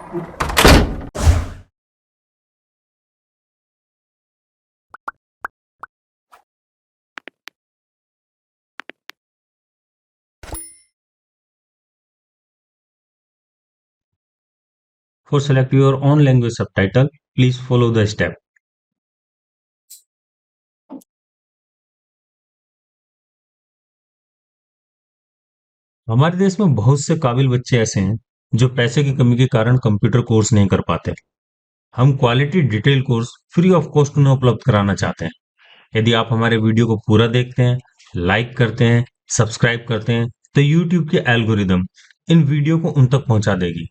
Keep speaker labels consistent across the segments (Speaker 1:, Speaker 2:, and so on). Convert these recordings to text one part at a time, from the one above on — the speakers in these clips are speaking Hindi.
Speaker 1: For select your own language subtitle, please follow the step. हमारे देश में बहुत से काबिल बच्चे ऐसे हैं जो पैसे की कमी के कारण कंप्यूटर कोर्स नहीं कर पाते। हम quality detail course free of cost उन्हें उपलब्ध कराना चाहते हैं। यदि आप हमारे वीडियो को पूरा देखते हैं, लाइक करते हैं, सब्सक्राइब करते हैं, तो यूट्यूब की एल्गोरिदम इन वीडियो को उन तक पहुंचा देगी।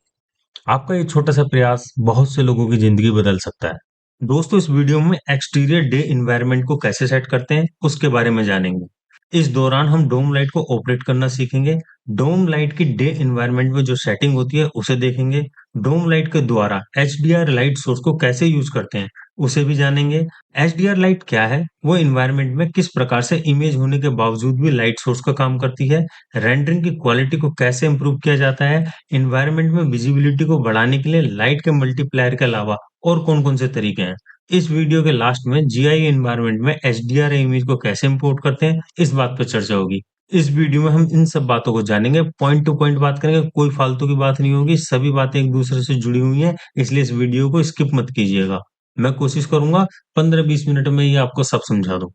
Speaker 1: आपका ये छोटा सा प्रयास बहुत से लोगों की जिंदगी बदल सकता है। दोस्तों, इस वीडियो में एक्सटीरियर डे एनवायरनमेंट को कैसे सेट करते हैं उसके बारे में जानेंगे। इस दौरान हम डोम लाइट को ऑपरेट करना सीखेंगे। डोम लाइट की डे एनवायरनमेंट में जो सेटिंग होती है उसे देखेंगे। डोम लाइट के द्वारा एचडीआर लाइट सोर्स को कैसे यूज करते हैं उसे भी जानेंगे। एचडीआर लाइट क्या है, वो एनवायरनमेंट में किस प्रकार से इमेज होने के बावजूद भी लाइट सोर्स का काम करती है, रेंडरिंग की क्वालिटी को कैसे इंप्रूव किया जाता है, एनवायरनमेंट में विजिबिलिटी को बढ़ाने के लिए लाइट के मल्टीप्लायर के अलावा और कौन-कौन से तरीके हैं। इस वीडियो के लास्ट में जीआई एनवायरनमेंट में एचडीआर इमेज को कैसे इंपोर्ट करते हैं, इस बात पर चर्चा होगी। इस वीडियो में हम इन सब बातों को जानेंगे, पॉइंट टू पॉइंट बात करेंगे, कोई फालतू की बात नहीं होगी, सभी बातें एक दूसरे से जुड़ी हुई हैं, इसलिए इस वीडियो को स्किप मत कीजिएगा। मैं कोशिश करूंगा 15-20 मिनट में ये आपको सब समझा दूं।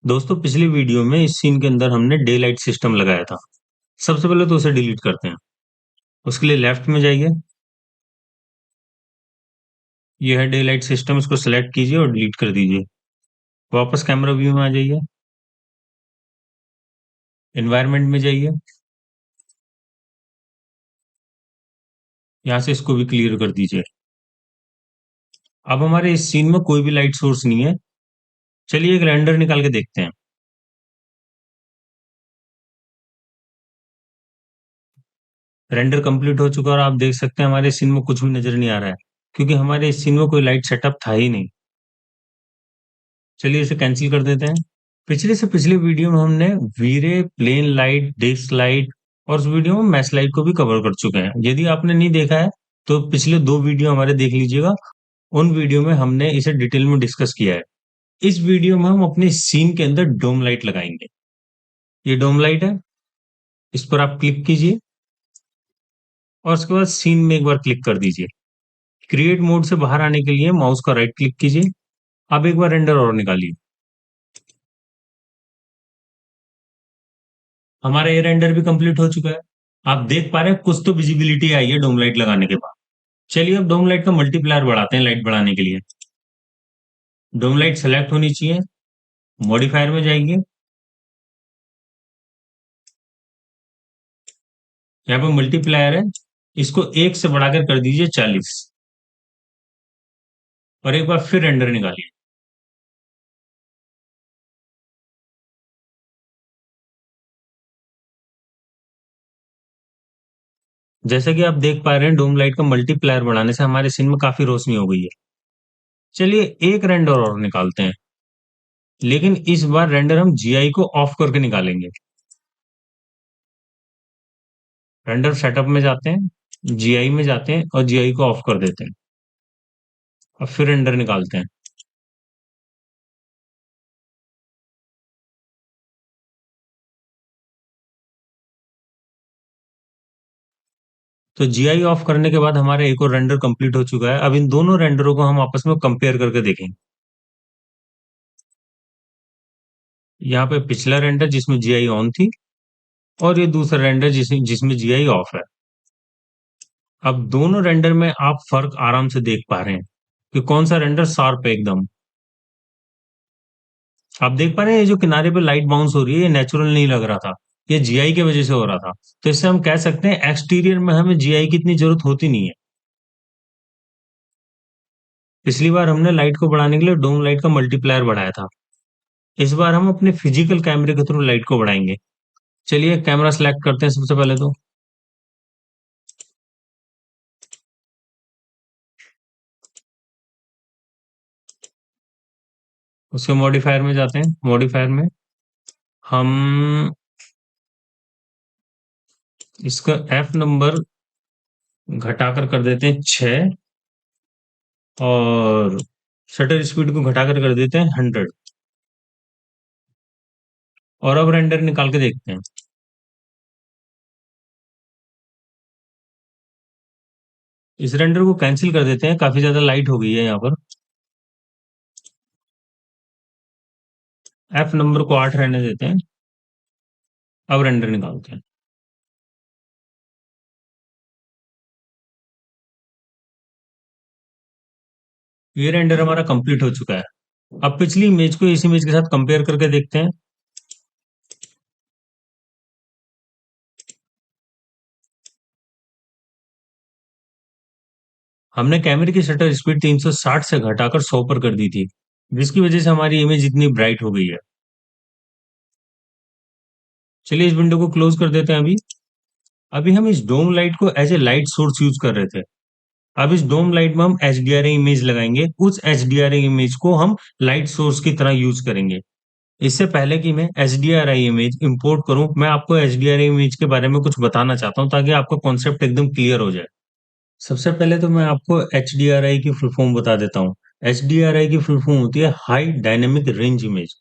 Speaker 1: दोस्तों, पिछली वीडियो में इस सीन के अंदर हमने डे लाइट सिस्टम लगाया था। सबसे पहले तो उसे डिलीट करते हैं। उसके लिए लेफ्ट में जाइए, ये है डे लाइट सिस्टम, इसको सेलेक्ट कीजिए और डिलीट कर दीजिए। वापस कैमरा व्यू में आ जाइए, एनवायरनमेंट में जाइए, यहाँ से इसको भी क्लियर कर दीजिए। अब हमारे इस सीन में कोई भी लाइट सोर्स नहीं है। चलिए एक रेंडर निकाल के देखते हैं। रेंडर कंप्लीट हो चुका है और आप देख सकते हैं हमारे सीन में कुछ भी नजर नहीं आ रहा है, क्योंकि हमारे इस सीन में कोई लाइट सेटअप था ही नहीं। चलिए इसे कैंसिल कर देते हैं। पिछले से पिछले वीडियो में हमने वीरे, प्लेन लाइट, डिस्क लाइट और उस वीडियो में मैश लाइट को भी कवर कर चुके हैं। यदि आपने नहीं देखा है तो पिछले 2 वीडियो हमारे देख लीजिएगा। उन वीडियो में हमने इसे डिटेल में डिस्कस किया है। इस वीडियो में हम अपने सीन के अंदर डोम लाइट लगाएंगे। ये डोम लाइट है, इस पर आप क्लिक कीजिए और उसके बाद सीन में एक बार क्लिक कर दीजिए। क्रिएट मोड से बाहर आने के लिए माउस का राइट क्लिक कीजिए। अब एक बार रेंडर और निकालिए। हमारा ये रेंडर भी कंप्लीट हो चुका है। आप देख पा रहे हैं कुछ तो विजिबिलिटी आई है डोम लाइट लगाने के बाद। चलिए अब डोम लाइट का मल्टीप्लायर बढ़ाते हैं लाइट बढ़ाने के लिए। डोम लाइट सेलेक्ट होनी चाहिए, मॉडिफायर में जाएंगे, यहाँ पे मल्टीप्लायर है, इसको 1 से बढ़ाकर कर दीजिए 40 और एक बार फिर रेंडर निकालिए। जैसा कि आप देख पा रहे हैं डोम लाइट का मल्टीप्लायर बढ़ाने से हमारे सीन में काफी रोशनी हो गई है। चलिए एक रेंडर और निकालते हैं, लेकिन इस बार रेंडर हम जीआई को ऑफ करके निकालेंगे। रेंडर सेटअप में जाते हैं, जीआई में जाते हैं और जीआई को ऑफ कर देते हैं। अब फिर रेंडर निकालते हैं। तो जीआई ऑफ करने के बाद हमारा एक और रेंडर कंप्लीट हो चुका है। अब इन दोनों रेंडरों को हम आपस में कंपेयर करके देखेंगे। यहाँ पे पिछला रेंडर जिसमें जीआई ऑन थी और ये दूसरा रेंडर जिसमें जीआई ऑफ है। अब दोनों रेंडर में आप फर्क आराम से देख पा रहे हैं कि कौन सा रेंडर शार्प है एकदम। आप देख पा रहे हैं ये जो किनारे पे लाइट बाउंस हो रही है ये नेचुरल नहीं लग रहा था, ये जीआई की वजह से हो रहा था। तो इससे हम कह सकते हैं एक्सटीरियर में हमें जीआई की इतनी जरूरत होती नहीं है। पिछली बार हमने लाइट को बढ़ाने के लिए डोम लाइट का मल्टीप्लायर बढ़ाया था। इस बार हम अपने फिजिकल कैमरे के थ्रू लाइट को बढ़ाएंगे। चलिए कैमरा सेलेक्ट करते हैं सबसे पहले तो। उसके मॉडिफायर में जाते हैं। मॉडिफायर में हम इसका एफ नंबर घटाकर कर देते हैं 6, और शटर स्पीड को घटाकर कर देते हैं 100। और अब रेंडर निकाल के देखते हैं। इस रेंडर को कैंसिल कर देते हैं, काफी ज्यादा लाइट हो गई है यहाँ पर। एफ नंबर को 8 रहने देते हैं। अब रेंडर निकालते हैं। ये रेंडर हमारा कंप्लीट हो चुका है। अब पिछली इमेज को इस इमेज के साथ कंपेयर करके देखते हैं। हमने कैमरे की शटर स्पीड 360 से घटाकर 100 पर कर दी थी, जिसकी वजह से हमारी इमेज इतनी ब्राइट हो गई है। चलिए इस विंडो को क्लोज कर देते हैं अभी। अभी हम इस डोम लाइट को as a light source use कर रहे थे। अब इस डोम लाइट में हम एच डी आर इमेज लगाएंगे, उस एच डी आर इमेज को हम लाइट सोर्स की तरह यूज करेंगे। इससे पहले कि मैं एच डी आर आई इमेज इंपोर्ट करूं, मैं आपको एच डी आर इमेज के बारे में कुछ बताना चाहता हूं, ताकि आपका कॉन्सेप्ट एकदम क्लियर हो जाए। सबसे पहले तो मैं आपको एच डी आर आई की फुल फॉर्म बता देता हूँ। एच डी आर आई की फुल फॉर्म होती है हाई डायनेमिक रेंज इमेज।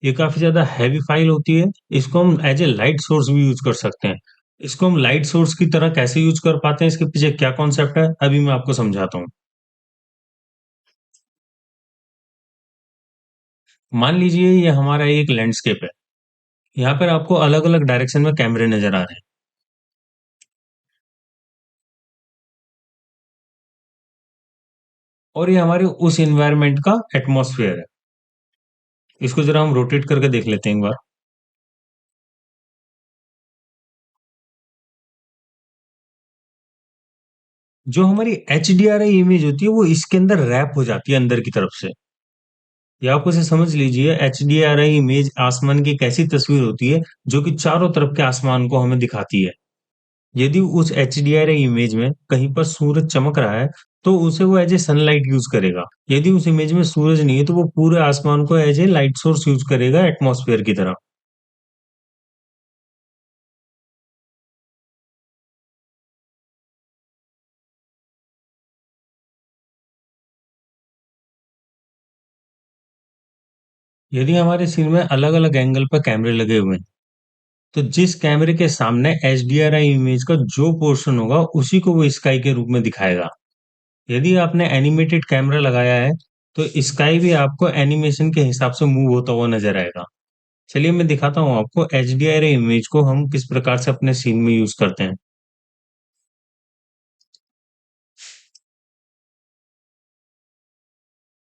Speaker 1: ये काफी ज्यादा हैवी फाइल होती है। इसको हम एज ए लाइट सोर्स भी यूज कर सकते हैं। इसको हम लाइट सोर्स की तरह कैसे यूज कर पाते हैं, इसके पीछे क्या कॉन्सेप्ट है, अभी मैं आपको समझाता हूँ। मान लीजिए ये हमारा एक लैंडस्केप है। यहाँ पर आपको अलग अलग डायरेक्शन में कैमरे नजर आ रहे हैं। और ये हमारे उस एनवायरनमेंट का एटमॉस्फेयर है। इसको जरा हम रोटेट करके देख लेते हैं एक बार। जो हमारी एच डी आर आई इमेज होती है वो इसके अंदर रैप हो जाती है अंदर की तरफ से। या आप उसे समझ लीजिए, एच डी आर आई इमेज आसमान की एक ऐसी तस्वीर होती है जो कि चारों तरफ के आसमान को हमें दिखाती है। यदि उस एच डी आर आई इमेज में कहीं पर सूरज चमक रहा है, तो उसे वो एज ए सनलाइट यूज करेगा। यदि उस इमेज में सूरज नहीं है, तो वो पूरे आसमान को as a light source use करेगा, एटमॉस्फेयर की तरह। यदि हमारे सीन में अलग अलग एंगल पर कैमरे लगे हुए हैं, तो जिस कैमरे के सामने एच डी आर आई इमेज का जो पोर्शन होगा, उसी को वो स्काई के रूप में दिखाएगा। यदि आपने एनिमेटेड कैमरा लगाया है, तो स्काई भी आपको एनिमेशन के हिसाब से मूव होता हुआ नजर आएगा। चलिए मैं दिखाता हूँ आपको एच डी आर आई इमेज को हम किस प्रकार से अपने सीन में यूज करते हैं।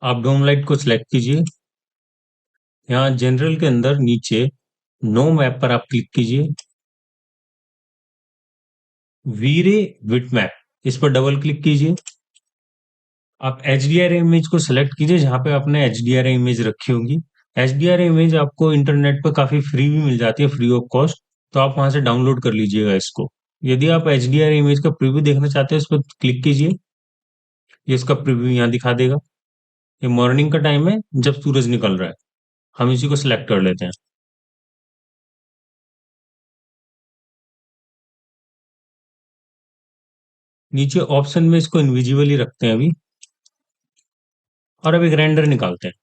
Speaker 1: आप डोम लाइट को सिलेक्ट कीजिए। यहाँ जनरल के अंदर नीचे नो मैप पर आप क्लिक कीजिए। वीरे विट मैप, इस पर डबल क्लिक कीजिए। आप एच डी आर इमेज को सिलेक्ट कीजिए जहां पे आपने एच डी आर इमेज रखी होगी। एच डी आर इमेज आपको इंटरनेट पर काफी फ्री भी मिल जाती है, फ्री ऑफ कॉस्ट। तो आप वहां से डाउनलोड कर लीजिएगा इसको। यदि आप एच डी आर इमेज का प्रीव्यू देखना चाहते हैं, इस पर क्लिक कीजिए। ये इसका प्रीव्यू यहाँ दिखा देगा। ये मॉर्निंग का टाइम है जब सूरज निकल रहा है। हम इसी को सिलेक्ट कर लेते हैं। नीचे ऑप्शन में इसको इनविजिबल ही रखते हैं अभी। और अब एक रेंडर निकालते हैं।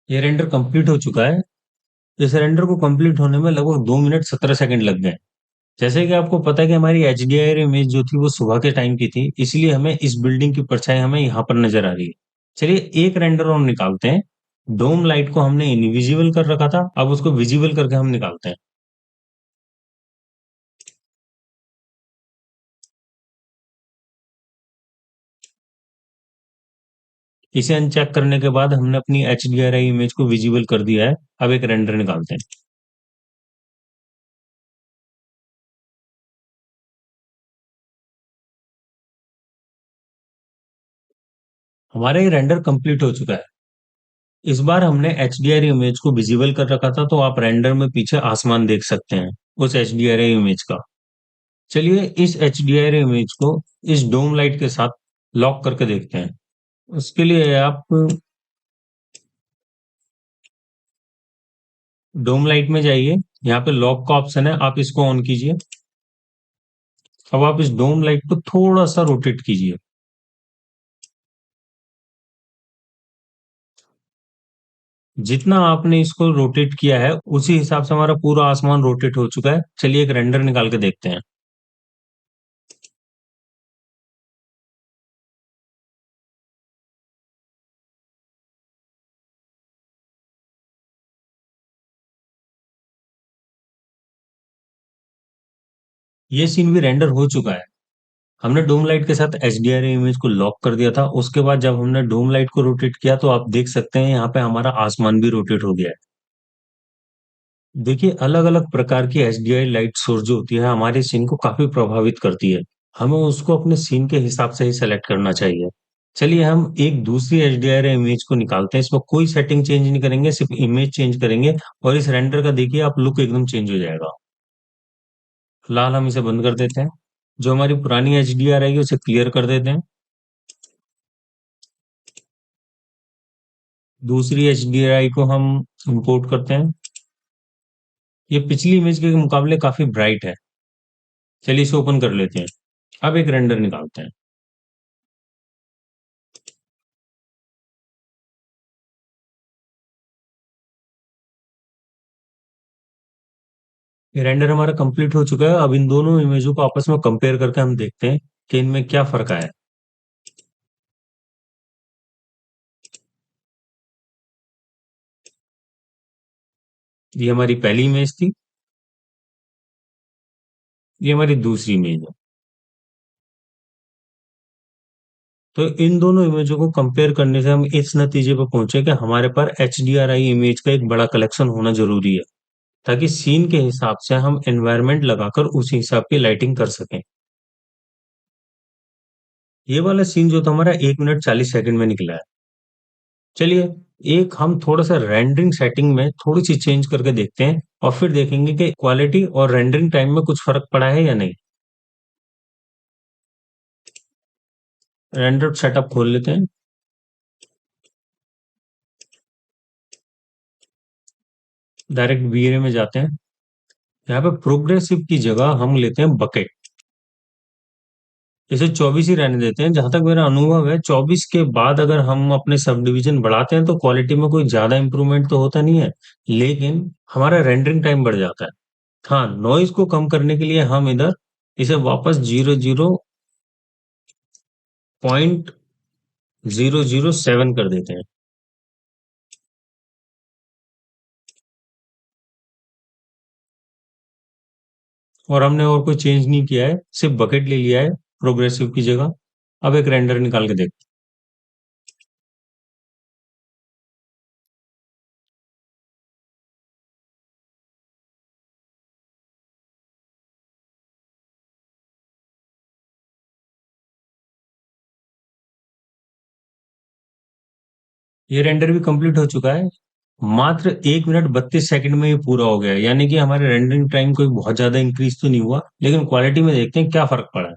Speaker 1: ये रेंडर कंप्लीट हो चुका है। इस रेंडर को कंप्लीट होने में लगभग 2 मिनट 17 सेकंड लग गए। जैसे कि आपको पता है कि हमारी एच डी आर इमेज जो थी वो सुबह के टाइम की थी, इसलिए हमें इस बिल्डिंग की परछाई हमें यहाँ पर नजर आ रही है। चलिए एक रेंडर और निकालते हैं। डोम लाइट को हमने इनविजिबल कर रखा था, अब उसको विजिबल करके हम निकालते हैं। इसे अनचेक करने के बाद हमने अपनी एच डी आर आई इमेज को विजिबल कर दिया है। अब एक रेंडर निकालते हैं। हमारा ये रेंडर कंप्लीट हो चुका है। इस बार हमने एच डी आर इमेज को विजिबल कर रखा था, तो आप रेंडर में पीछे आसमान देख सकते हैं उस एच डी आर इमेज का। चलिए इस एच डी आर इमेज को इस डोम लाइट के साथ लॉक करके देखते हैं। उसके लिए आप डोम लाइट में जाइए, यहाँ पे लॉक का ऑप्शन है, आप इसको ऑन कीजिए। अब आप इस डोम लाइट को थोड़ा सा रोटेट कीजिए। जितना आपने इसको रोटेट किया है उसी हिसाब से हमारा पूरा आसमान रोटेट हो चुका है। चलिए एक रेंडर निकाल के देखते हैं। ये सीन भी रेंडर हो चुका है। हमने डोम लाइट के साथ HDRI इमेज को लॉक कर दिया था। उसके बाद जब हमने डोम लाइट को रोटेट किया तो आप देख सकते हैं यहाँ पे हमारा आसमान भी रोटेट हो गया है। देखिए, अलग अलग प्रकार की HDRI लाइट सोर्स जो होती है हमारे सीन को काफी प्रभावित करती है। हमें उसको अपने सीन के हिसाब से ही सेलेक्ट करना चाहिए। चलिए हम एक दूसरी HDRI इमेज को निकालते हैं। इसमें कोई सेटिंग चेंज नहीं करेंगे, सिर्फ इमेज चेंज करेंगे और इस रेंडर का देखिए आप लुक एकदम चेंज हो जाएगा। फिलहाल हम इसे बंद कर देते हैं। जो हमारी पुरानी HDRI है उसे क्लियर कर देते हैं। दूसरी HDRI को हम इंपोर्ट करते हैं। ये पिछली इमेज के मुकाबले काफी ब्राइट है। चलिए इसे ओपन कर लेते हैं। अब एक रेंडर निकालते हैं। ये रेंडर हमारा कंप्लीट हो चुका है। अब इन दोनों इमेजों को आपस में कंपेयर करके हम देखते हैं कि इनमें क्या फर्क आया है। ये हमारी पहली इमेज थी, ये हमारी दूसरी इमेज है। तो इन दोनों इमेजों को कंपेयर करने से हम इस नतीजे पर पहुंचे कि हमारे पास HDRI इमेज का एक बड़ा कलेक्शन होना जरूरी है, ताकि सीन के हिसाब से हम एनवायरनमेंट लगाकर उसी हिसाब की लाइटिंग कर सकें। ये वाला सीन जो था हमारा 1 मिनट 40 सेकंड में निकला है। चलिए एक हम थोड़ा सा रेंडरिंग सेटिंग में थोड़ी सी चेंज करके देखते हैं और फिर देखेंगे कि क्वालिटी और रेंडरिंग टाइम में कुछ फर्क पड़ा है या नहीं। रेंडर सेटअप खोल लेते हैं। डायरेक्ट VRA में जाते हैं। यहाँ पे प्रोग्रेसिव की जगह हम लेते हैं बकेट। इसे 24 ही रहने देते हैं। जहां तक मेरा अनुभव है 24 के बाद अगर हम अपने सब डिवीजन बढ़ाते हैं तो क्वालिटी में कोई ज्यादा इंप्रूवमेंट तो होता नहीं है, लेकिन हमारा रेंडरिंग टाइम बढ़ जाता है। हाँ, नॉइज को कम करने के लिए हम इधर इसे वापस 00.007 कर देते हैं। और हमने और कोई चेंज नहीं किया है, सिर्फ बकेट ले लिया है प्रोग्रेसिव की जगह। अब एक रेंडर निकाल के देखते हैं। ये रेंडर भी कंप्लीट हो चुका है। मात्र 1 मिनट 32 सेकंड में ये पूरा हो गया है। यानी कि हमारे रेंडरिंग टाइम कोई बहुत ज्यादा इंक्रीज तो नहीं हुआ, लेकिन क्वालिटी में देखते हैं क्या फर्क पड़ा है।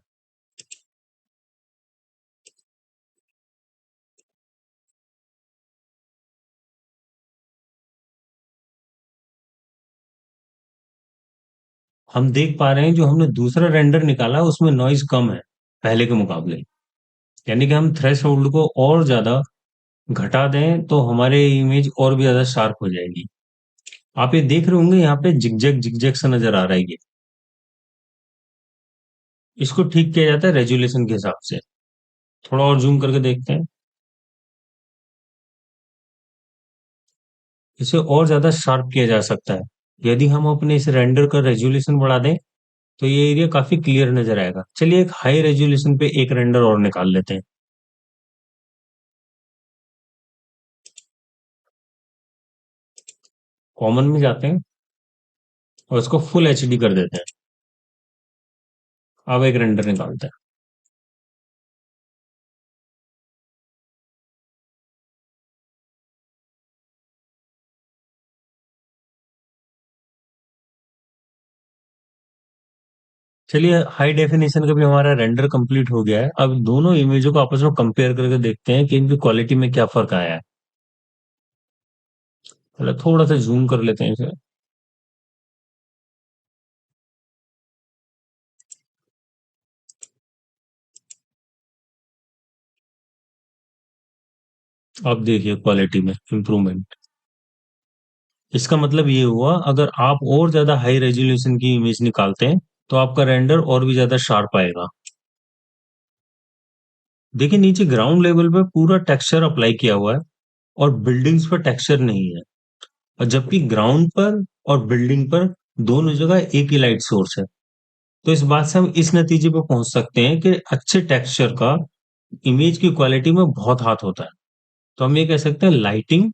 Speaker 1: हम देख पा रहे हैं जो हमने दूसरा रेंडर निकाला उसमें नॉइज कम है पहले के मुकाबले। यानी कि हम थ्रेश होल्ड को और ज्यादा घटा दें तो हमारे इमेज और भी ज्यादा शार्प हो जाएगी। आप ये देख रहे होंगे यहाँ पे जिगजैग जिगजैग सा नजर आ रहा है ये। इसको ठीक किया जाता है रेजुलेशन के हिसाब से। थोड़ा और जूम करके देखते हैं। इसे और ज्यादा शार्प किया जा सकता है। यदि हम अपने इस रेंडर का रेजुलेशन बढ़ा दें तो ये एरिया काफी क्लियर नजर आएगा। चलिए एक हाई रेजुलेशन पे एक रेंडर और निकाल लेते हैं। कॉमन में जाते हैं और इसको फुल HD कर देते हैं। अब एक रेंडर निकालते हैं। चलिए हाई डेफिनेशन का भी हमारा रेंडर कंप्लीट हो गया है। अब दोनों इमेजों को आपस में कंपेयर करके देखते हैं कि इनकी क्वालिटी में क्या फर्क आया है। पहले थोड़ा सा जूम कर लेते हैं इसे। अब देखिए क्वालिटी में इम्प्रूवमेंट। इसका मतलब ये हुआ, अगर आप और ज्यादा हाई रेजोल्यूशन की इमेज निकालते हैं तो आपका रेंडर और भी ज्यादा शार्प आएगा। देखिए नीचे ग्राउंड लेवल पे पूरा टेक्सचर अप्लाई किया हुआ है और बिल्डिंग्स पर टेक्सचर नहीं है। और जबकि ग्राउंड पर और बिल्डिंग पर दोनों जगह एक ही लाइट सोर्स है। तो इस बात से हम इस नतीजे पर पहुंच सकते हैं कि अच्छे टेक्सचर का इमेज की क्वालिटी में बहुत हाथ होता है। तो हम ये कह सकते हैं लाइटिंग,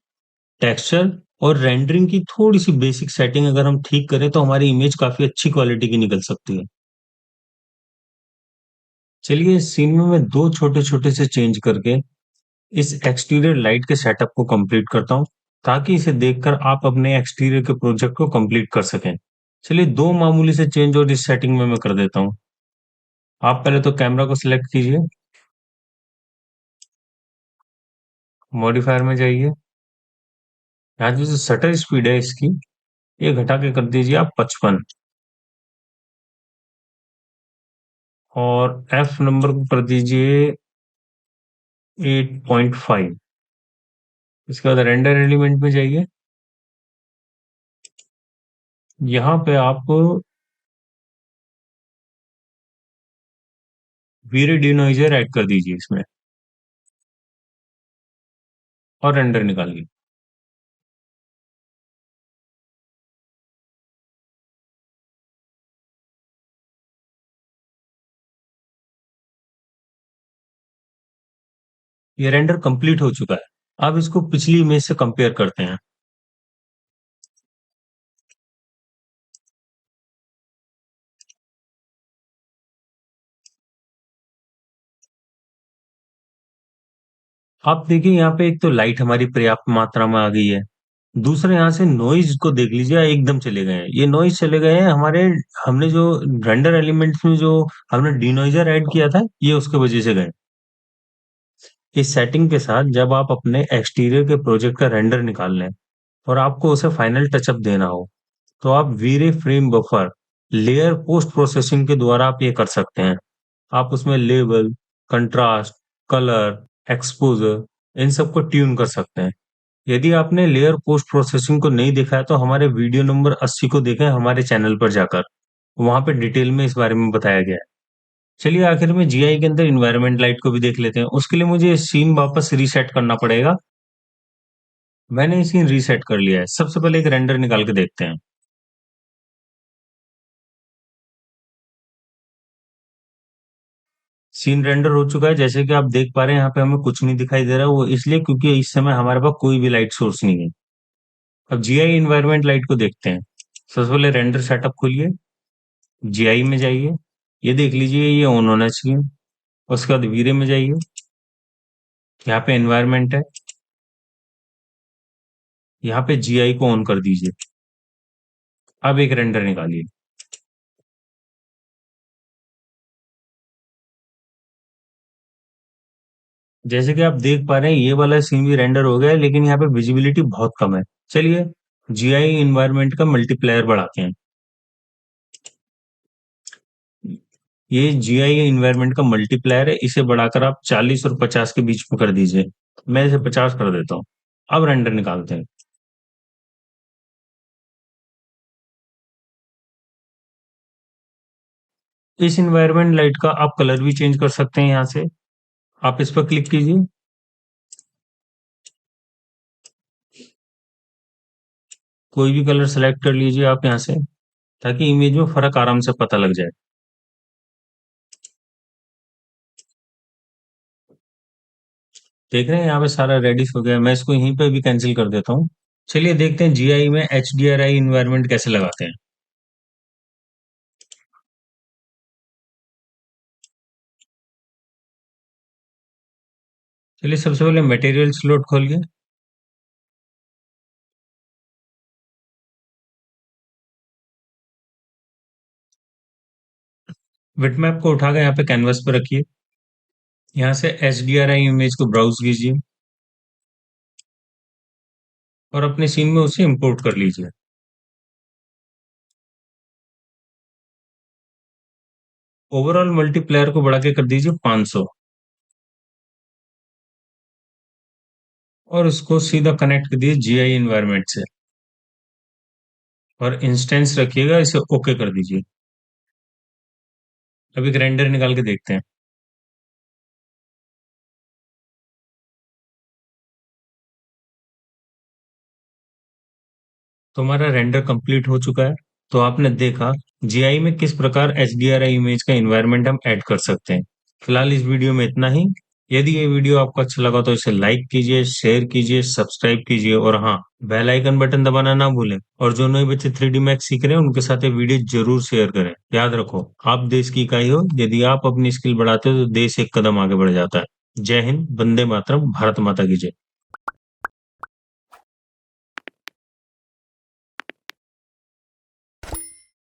Speaker 1: टेक्सचर और रेंडरिंग की थोड़ी सी बेसिक सेटिंग अगर हम ठीक करें तो हमारी इमेज काफी अच्छी क्वालिटी की निकल सकती है। चलिए इस सीन में मैं दो छोटे छोटे से चेंज करके इस एक्सटीरियर लाइट के सेटअप को कंप्लीट करता हूँ, ताकि इसे देखकर आप अपने एक्सटीरियर के प्रोजेक्ट को कंप्लीट कर सकें। चलिए दो मामूली से चेंज और इस सेटिंग में मैं कर देता हूँ। आप पहले तो कैमरा को सिलेक्ट कीजिए, मॉडिफायर में जाइए। यहाँ की जो शटर स्पीड है इसकी, ये घटा के कर दीजिए आप 55, और एफ नंबर को कर दीजिए 8.5। इसके बाद रेंडर एलिमेंट में जाइए। यहाँ पे आप वीरे डिनोइजर ऐड कर दीजिए इसमें, और रेंडर निकालिए। ये रेंडर कंप्लीट हो चुका है। अब इसको पिछली इमेज से कंपेयर करते हैं। आप देखिए यहाँ पे एक तो लाइट हमारी पर्याप्त मात्रा में आ गई है। दूसरा यहाँ से नॉइज को देख लीजिए, एकदम चले गए हैं। ये नॉइज चले गए हैं हमारे, हमने जो रेंडर एलिमेंट्स में जो हमने डिनोइजर ऐड किया था, ये उसके वजह से गए। इस सेटिंग के साथ जब आप अपने एक्सटीरियर के प्रोजेक्ट का रेंडर निकाल लें और आपको उसे फाइनल टचअप देना हो, तो आप VRay frame buffer layer post processing के द्वारा आप ये कर सकते हैं। आप उसमें लेवल, कंट्रास्ट, कलर, एक्सपोजर, इन सबको ट्यून कर सकते हैं। यदि आपने लेयर पोस्ट प्रोसेसिंग को नहीं देखा है तो हमारे वीडियो नंबर 80 को देखें हमारे चैनल पर जाकर, वहां पे डिटेल में इस बारे में बताया गया है। चलिए आखिर में जीआई के अंदर इन्वायरमेंट लाइट को भी देख लेते हैं। उसके लिए मुझे सीन वापस रीसेट करना पड़ेगा। मैंने ये सीन रीसेट कर लिया है। सबसे पहले एक रेंडर निकाल के देखते हैं। सीन रेंडर हो चुका है, जैसे कि आप देख पा रहे हैं यहाँ पे हमें कुछ नहीं दिखाई दे रहा। वो इसलिए क्योंकि इस समय हमारे पास कोई भी लाइट सोर्स नहीं है। अब जीआई इन्वायरमेंट लाइट को देखते हैं। सबसे पहले रेंडर सेटअप खोलिए, जीआई में जाइए, ये देख लीजिए ये ऑन होना चाहिए। उसके बाद वीरे में जाइए, यहाँ पे एनवायरनमेंट है, यहाँ पे जीआई को ऑन कर दीजिए। अब एक रेंडर निकालिए। जैसे कि आप देख पा रहे हैं ये वाला सीन भी रेंडर हो गया है, लेकिन यहाँ पे विजिबिलिटी बहुत कम है। चलिए जीआई इन्वायरमेंट का मल्टीप्लायर बढ़ाते हैं। ये जीआई इन्वायरमेंट का मल्टीप्लायर है, इसे बढ़ाकर आप 40 और 50 के बीच में कर दीजिए। मैं इसे 50 कर देता हूँ। अब रेंडर निकालते हैं। इस इन्वायरमेंट लाइट का आप कलर भी चेंज कर सकते हैं। यहाँ से आप इस पर क्लिक कीजिए, कोई भी कलर सेलेक्ट कर लीजिए आप यहाँ से, ताकि इमेज में फर्क आराम से पता लग जाए। देख रहे हैं यहाँ पे सारा रेडिश हो गया। मैं इसको यहीं पे भी कैंसिल कर देता हूँ। चलिए देखते हैं जीआई में एचडीआरआई इन्वायरमेंट कैसे लगाते हैं। चलिए सबसे पहले मटेरियल स्लॉट खोलिए। बिटमैप को उठाकर यहाँ पे कैनवस पे रखिए। यहाँ से एचडीआरआई इमेज को ब्राउज कीजिए और अपने सीन में उसे इंपोर्ट कर लीजिए। ओवरऑल मल्टीप्लायर को बढ़ा के कर दीजिए 500। और उसको सीधा कनेक्ट कर दीजिए जीआई एनवायरनमेंट से और इंस्टेंस रखिएगा, इसे ओके कर दीजिए। अभी एक रेंडर निकाल के देखते हैं। तो हमारा रेंडर कंप्लीट हो चुका है। तो आपने देखा जीआई में किस प्रकार एचडीआरआई इमेज का एनवायरनमेंट हम ऐड कर सकते हैं। फिलहाल इस वीडियो में इतना ही। यदि ये वीडियो आपको अच्छा लगा तो इसे लाइक कीजिए, शेयर कीजिए, सब्सक्राइब कीजिए और हाँ, बेल आइकन बटन दबाना ना भूलें। और जो नए बच्चे 3D मैक्स सीख रहे हैं उनके साथ ये वीडियो जरूर शेयर करें। याद रखो, आप देश की इकाई हो। यदि आप अपनी स्किल बढ़ाते हो तो देश एक कदम आगे बढ़ जाता है। जय हिंद, वंदे मातरम, भारत माता की जय।